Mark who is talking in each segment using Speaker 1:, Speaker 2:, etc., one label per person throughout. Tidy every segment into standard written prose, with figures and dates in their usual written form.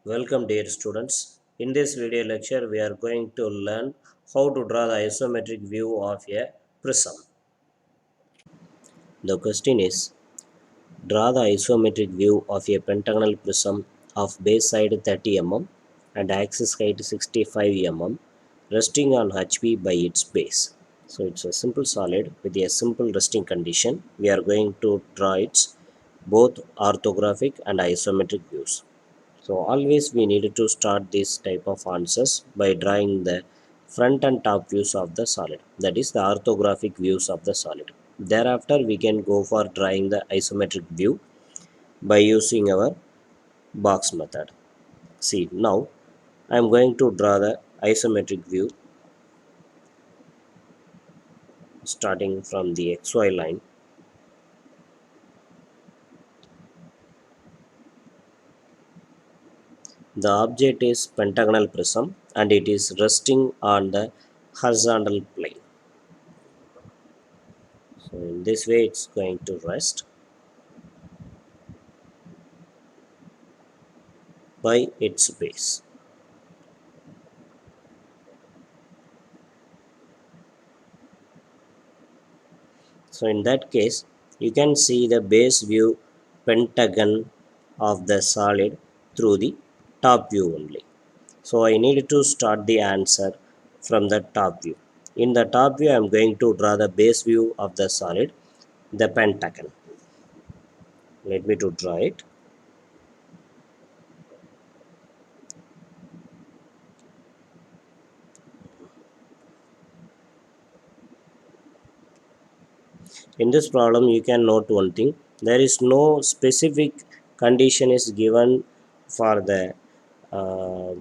Speaker 1: Welcome dear students. In this video lecture we are going to learn how to draw the isometric view of a prism. The question is, draw the isometric view of a pentagonal prism of base side 30 mm and axis height 65 mm resting on HP by its base. So it's a simple solid with a simple resting condition. We are going to draw its both orthographic and isometric views. So always we needed to start this type of answers by drawing the front and top views of the solid, that is the orthographic views of the solid. Thereafter we can go for drawing the isometric view by using our box method. See, now I am going to draw the isometric view starting from the XY line. The object is pentagonal prism and it is resting on the horizontal plane. So in this way it's going to rest by its base. So in that case, you can see the base view pentagon of the solid through the top view only. So I need to start the answer from the top view. In the top view, I am going to draw the base view of the solid, the pentagon. Let me to draw it. In this problem, you can note one thing. There is no specific condition is given for the uh,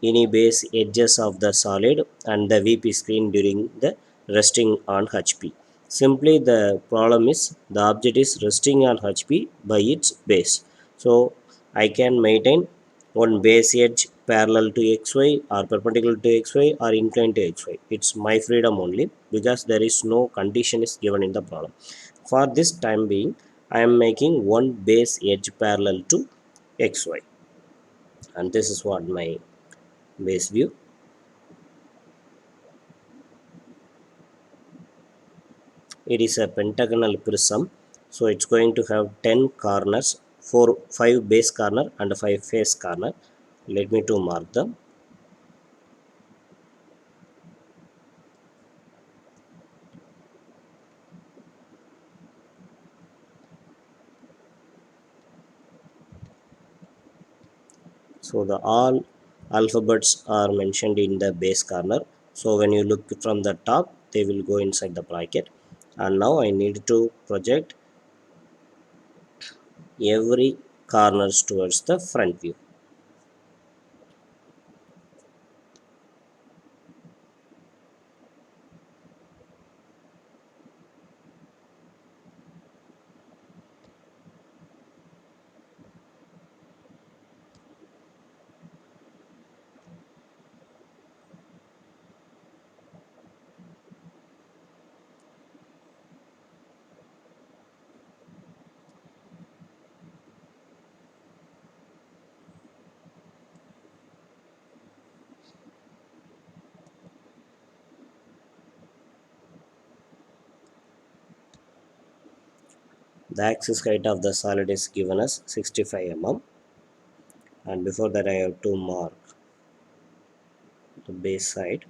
Speaker 1: any base edges of the solid and the VP screen during the resting on HP. Simply the problem is the object is resting on HP by its base. So I can maintain one base edge parallel to XY or perpendicular to XY or inclined to XY. It's my freedom only because there is no condition is given in the problem. For this time being, I am making one base edge parallel to XY, and this is what my base view. It is a pentagonal prism, so it's going to have 10 corners, 5 base corner and 5 face corner. Let me to mark them. So the all alphabets are mentioned in the base corner. So when you look from the top, they will go inside the bracket. And now I need to project every corners towards the front view. The axis height of the solid is given as 65 mm, and before that I have to mark the base side.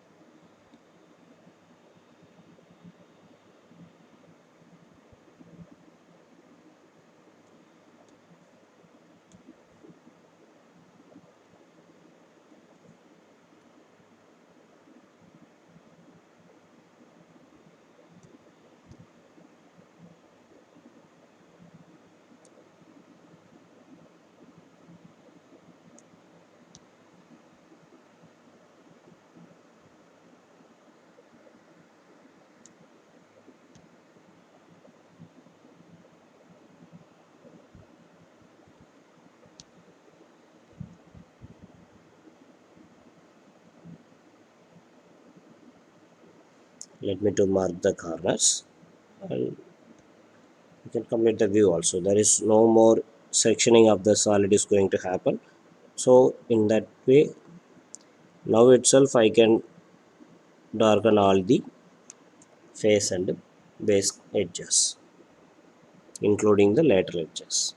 Speaker 1: Let me to mark the corners, and you can complete the view also. There is no more sectioning of the solid is going to happen. So in that way, now itself I can darken all the face and base edges, including the lateral edges.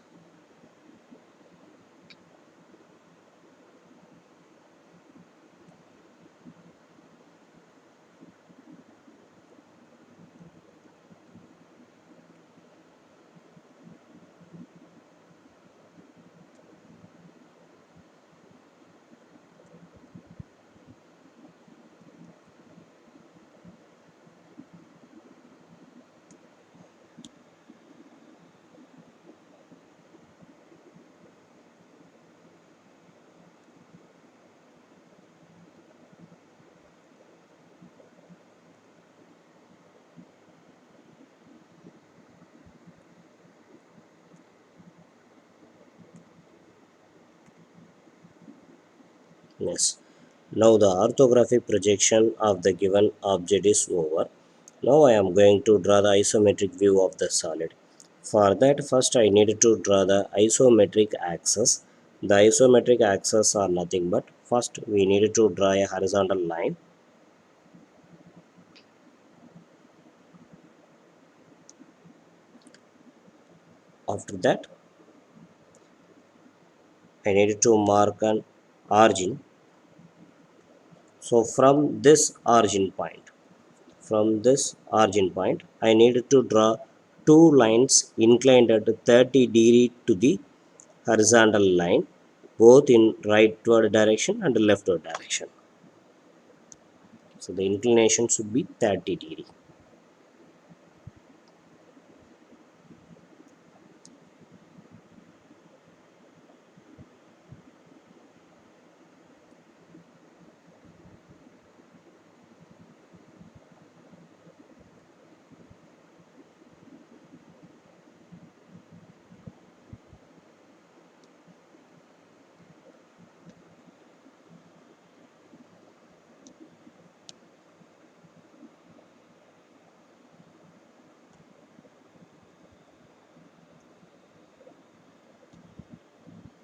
Speaker 1: Yes. Now the orthographic projection of the given object is over. Now I am going to draw the isometric view of the solid. For that, first I need to draw the isometric axis. The isometric axis are nothing but, first we need to draw a horizontal line. After that, I need to mark an origin. So from this origin point, I need to draw two lines inclined at 30 degree to the horizontal line, both in rightward direction and leftward direction. So the inclination should be 30 degree.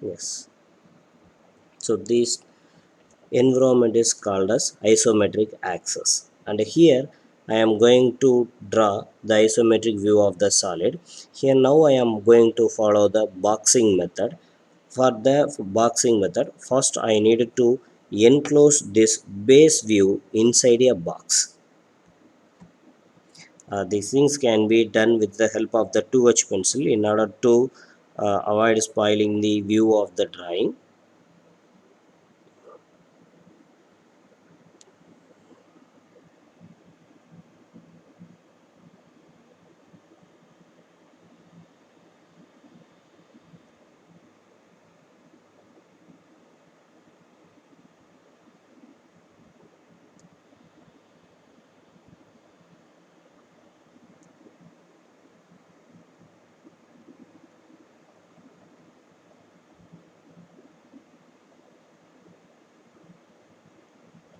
Speaker 1: Yes. So this environment is called as isometric axis. And here I am going to draw the isometric view of the solid. Here now I am going to follow the boxing method. For the boxing method, first I need to enclose this base view inside a box. These things can be done with the help of the 2H pencil in order to avoid spoiling the view of the drawing.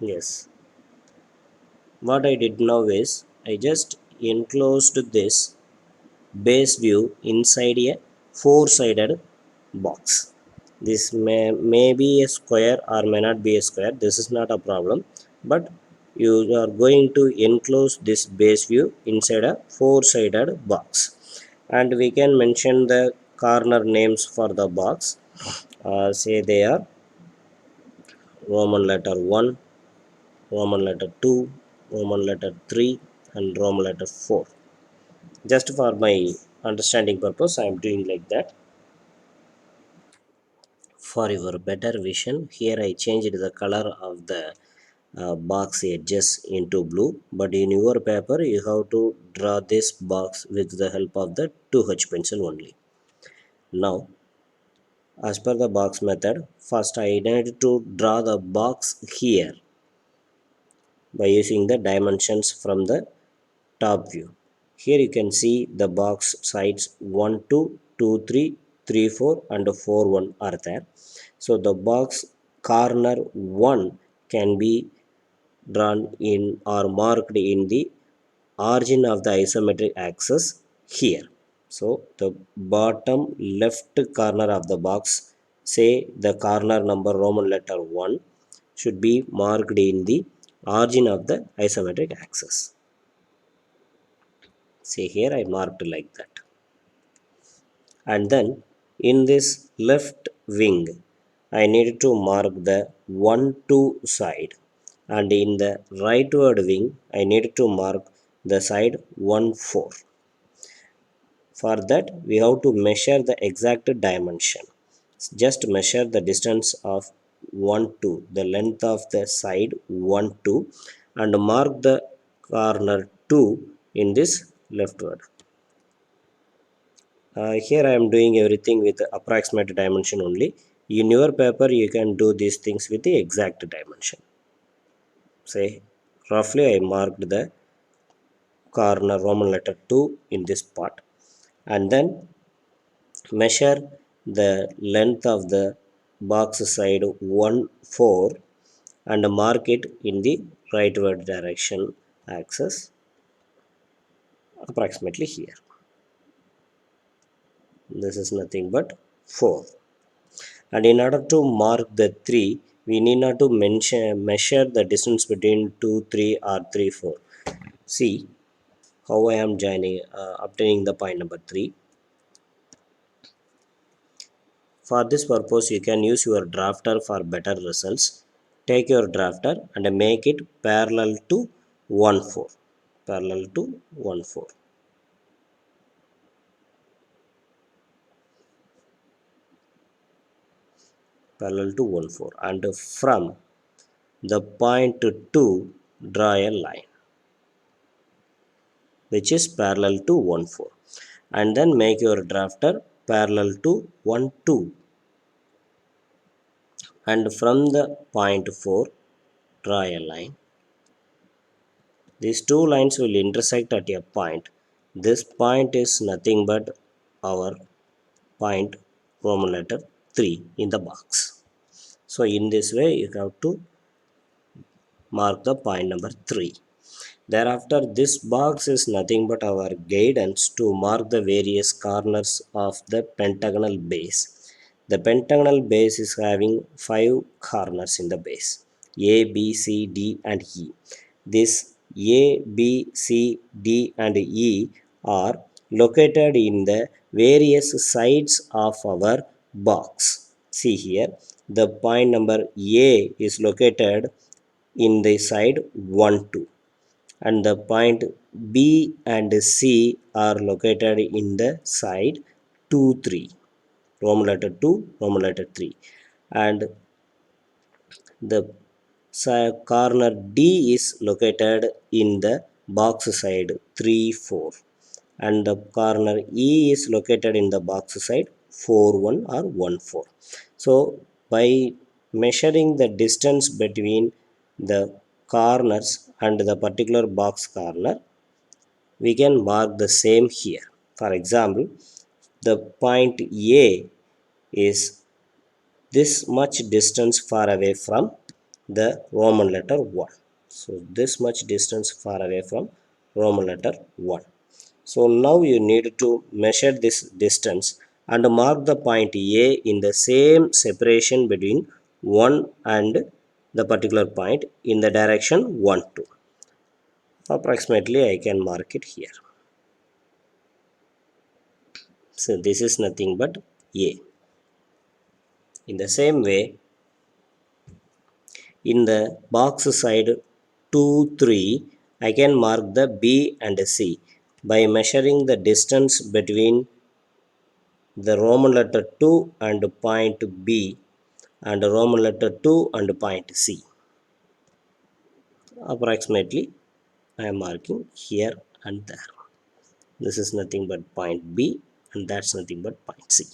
Speaker 1: Yes. What I did now is I just enclosed this base view inside a four-sided box. This may be a square or may not be a square. This is not a problem, but you are going to enclose this base view inside a four-sided box, and we can mention the corner names for the box. Say they are Roman letter 1, Roman letter 2, Roman letter 3, and Roman letter 4. Just for my understanding purpose, I am doing like that. For your better vision, here I changed the color of the box edges into blue, but in your paper you have to draw this box with the help of the 2H pencil only. Now, as per the box method, first I need to draw the box here by using the dimensions from the top view. Here you can see the box sides 1, 2, 2, 3, 3, 4 and 4, 1 are there. So the box corner 1 can be drawn in or marked in the origin of the isometric axis here. So the bottom left corner of the box say the corner number Roman letter 1 should be marked in the origin of the isometric axis. See here I marked like that. And then in this left wing I need to mark the 1 2 side, and in the rightward wing I need to mark the side 1 4. For that we have to measure the exact dimension. Just measure the distance of 1 2, the length of the side 1 2, and mark the corner 2 in this leftward. Here I am doing everything with approximate dimension only. In your paper you can do these things with the exact dimension. Say roughly I marked the corner Roman letter 2 in this part, and then measure the length of the box side 1 4 and mark it in the rightward direction axis approximately here. This is nothing but 4. And in order to mark the 3, we need not to measure the distance between 2 3 or 3 4. See how I am obtaining the point number 3. For this purpose you can use your drafter for better results. Take your drafter and make it parallel to 1 4. Parallel to 1 4. Parallel to 1 4, and from the point 2 draw a line which is parallel to 1 4, and then make your drafter parallel to 1 2, and from the point 4 draw a line. These two lines will intersect at a point. This point is nothing but our point Roman letter 3 in the box. So in this way you have to mark the point number 3. Thereafter, this box is nothing but our guidance to mark the various corners of the pentagonal base. The pentagonal base is having 5 corners in the base: A, B, C, D, and E. This A, B, C, D, and E are located in the various sides of our box. See here, the point number A is located in the side 1 2, and the point B and C are located in the side 2 3, Roman letter 2 Roman letter 3, and the corner D is located in the box side 3 4, and the corner E is located in the box side 4 1 or 1 4. So by measuring the distance between the corners and the particular box corner, we can mark the same here. For example, the point A is this much distance far away from the Roman letter 1. So this much distance far away from Roman letter 1. So now you need to measure this distance and mark the point A in the same separation between 1 and the particular point in the direction 1 2. Approximately I can mark it here. So this is nothing but A. In the same way, in the box side 2 3, I can mark the B and C by measuring the distance between the Roman letter 2 and point B and Roman letter 2 and point C. Approximately I am marking here and there. This is nothing but point B, and that's nothing but point C.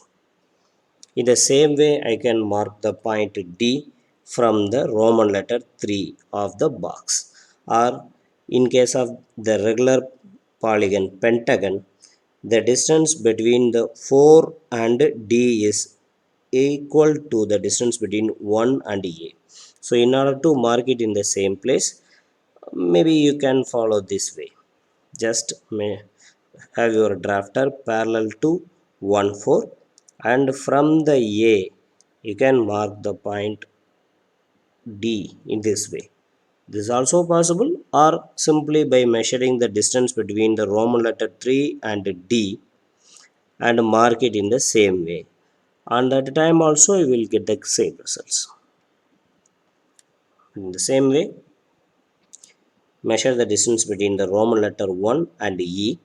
Speaker 1: In the same way, I can mark the point D from the Roman letter 3 of the box. Or in case of the regular polygon pentagon, the distance between the 4 and D is equal to the distance between 1 and A. So in order to mark it in the same place, maybe you can follow this way. Just have your drafter parallel to 1 4, and from the A you can mark the point D in this way. This is also possible, or simply by measuring the distance between the Roman letter 3 and D and mark it in the same way. And at the time also you will get the same results. In the same way, measure the distance between the Roman letter 1 and E.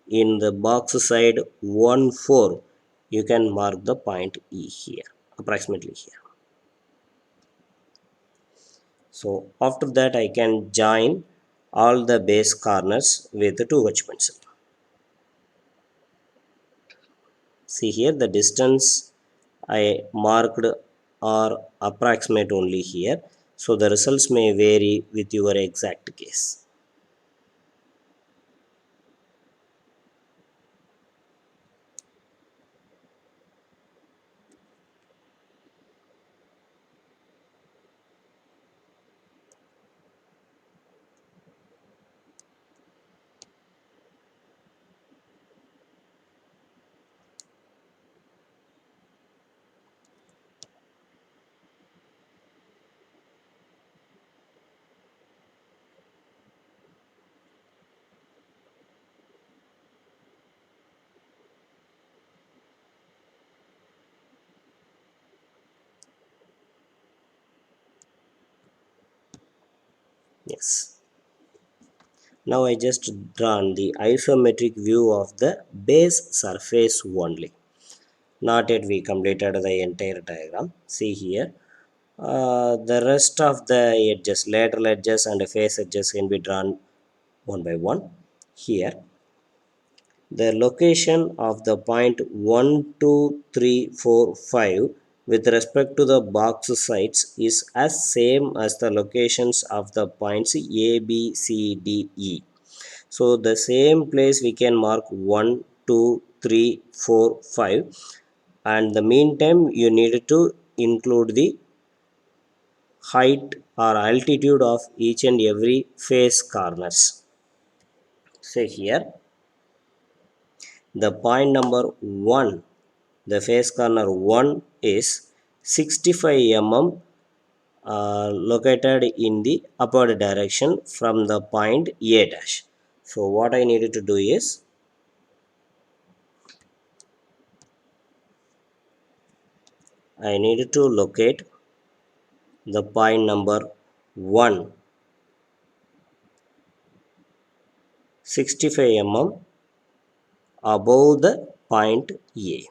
Speaker 1: In the box side 1 4, you can mark the point E here, approximately here. So after that I can join all the base corners with the 2H pencil. See here the distance I marked are approximate only here. So the results may vary with your exact case. Yes. Now I just drawn the isometric view of the base surface only. Not yet we completed the entire diagram. See here. The rest of the edges, lateral edges and face edges can be drawn one by one. Here, the location of the point 1, 2, 3, 4, 5 with respect to the box sides is as same as the locations of the points A, B, C, D, E. So the same place we can mark 1, 2, 3, 4, 5, and the meantime you need to include the height or altitude of each and every face corners. Say here the point number 1, the face corner 1 is 65 mm located in the upward direction from the point A dash. So what I needed to do is I needed to locate the point number 1 65 mm above the point A.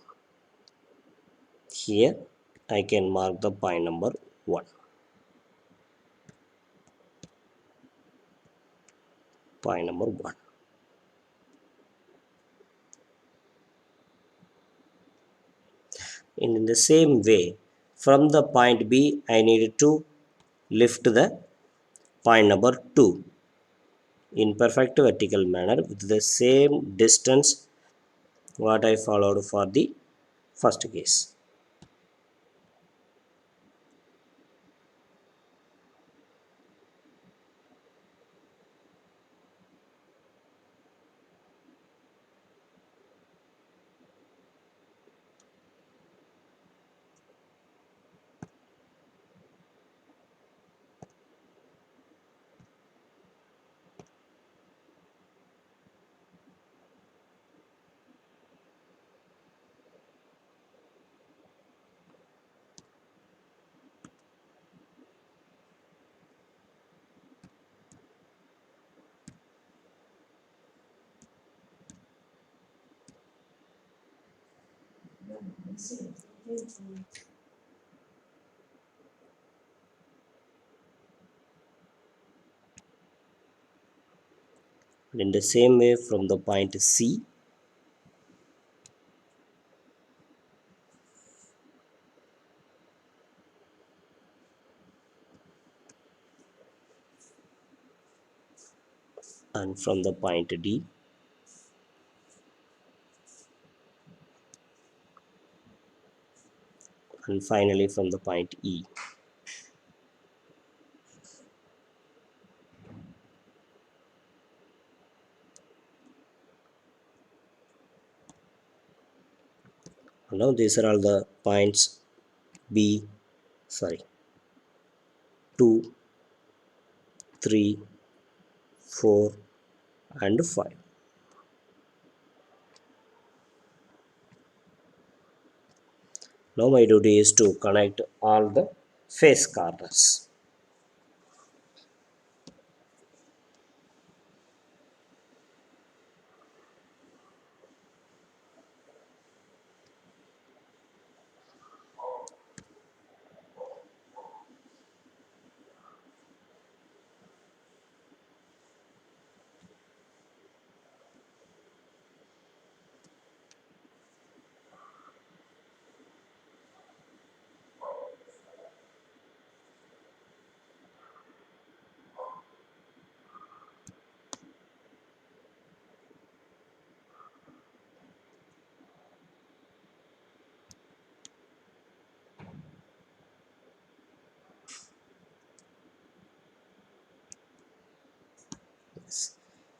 Speaker 1: Here I can mark the point number 1. Point number 1. And in the same way, from the point B, I needed to lift the point number 2 in perfect vertical manner with the same distance what I followed for the first case. And in the same way from the point C, and from the point D, and finally from the point E. Now these are all the points B, sorry, 2, 3, 4 and 5. Now my duty is to connect all the face corners.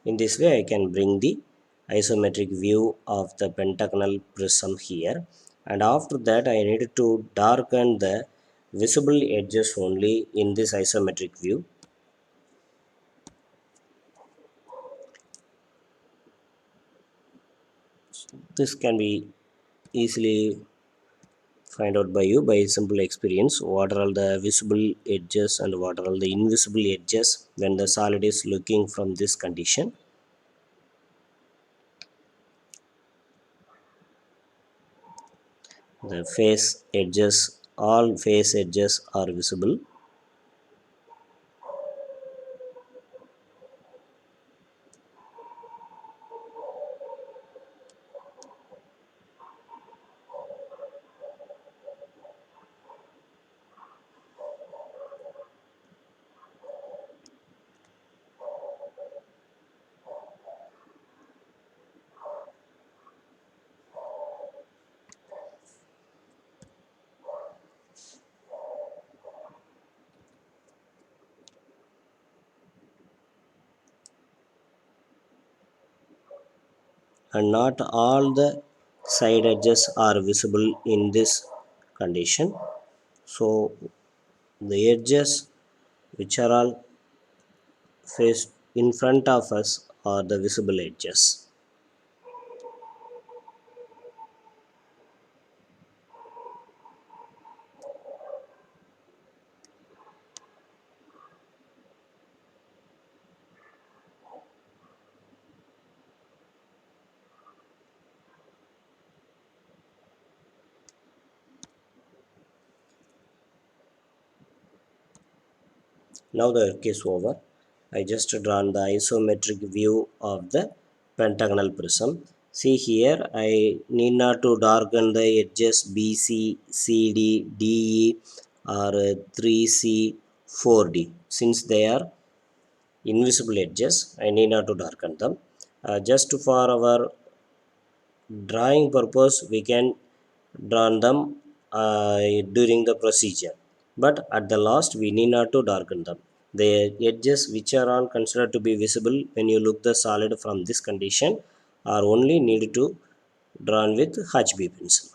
Speaker 1: In this way I can bring the isometric view of the pentagonal prism here, and after that I need to darken the visible edges only in this isometric view. This can be easily find out by you by simple experience what are all the visible edges and what are all the invisible edges when the solid is looking from this condition. The face edges, all face edges are visible. And not all the side edges are visible in this condition. So the edges which are all faced in front of us are the visible edges. Now the work is over. I just drawn the isometric view of the pentagonal prism. See here, I need not to darken the edges BC, CD, DE or 3C, 4D. Since they are invisible edges, I need not to darken them. Just for our drawing purpose, we can draw them during the procedure, but at the last we need not to darken them. The edges which are all considered to be visible when you look the solid from this condition are only needed to drawn with HB pencil.